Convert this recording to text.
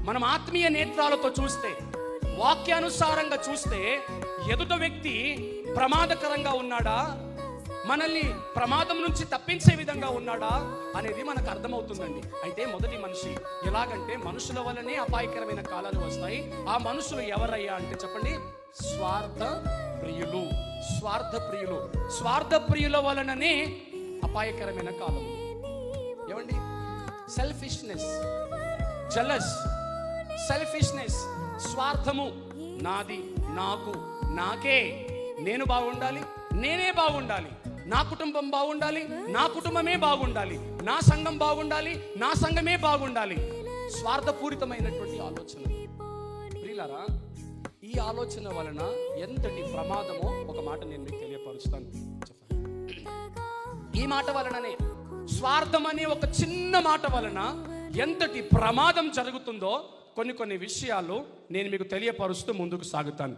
మనం ఆత్మీయ నేత్రాలతో చూస్తే, వాక్యానుసారంగా చూస్తే ఎదుట వ్యక్తి ప్రమాదకరంగా ఉన్నాడా, మనల్ని ప్రమాదం నుంచి తప్పించే విధంగా ఉన్నాడా అనేది మనకు అర్థమవుతుందండి. అయితే మొదటి మనిషి ఎలాగంటే, మనుషుల వల్లనే అపాయకరమైన కాలాలు వస్తాయి. ఆ మనుషులు ఎవరయ్యా అంటే చెప్పండి, స్వార్థ ప్రియులు. స్వార్థ ప్రియుల వలననే అపాయకరమైన కాలం. ఏమండి, సెల్ఫిష్నెస్, జలస్, సెల్ఫిష్నెస్, స్వార్థము. నాది, నాకు, నాకే, నేను బాగుండాలి, నేనే బాగుండాలి, నా కుటుంబం బాగుండాలి, నా కుటుంబమే బాగుండాలి, నా సంఘం బాగుండాలి, నా సంఘమే బాగుండాలి. స్వార్థపూరితమైనటువంటి ఆలోచన. ప్రియులారా, ఈ ఆలోచన వలన ఎంతటి ప్రమాదమో ఒక మాట నేను మీకు తెలియపరుస్తాను. ఈ మాట వలననే, స్వార్థం అనే ఒక చిన్న మాట వలన ఎంతటి ప్రమాదం జరుగుతుందో కొన్ని విషయాలు నేను మీకు తెలియపరుస్తూ ముందుకు సాగుతాను.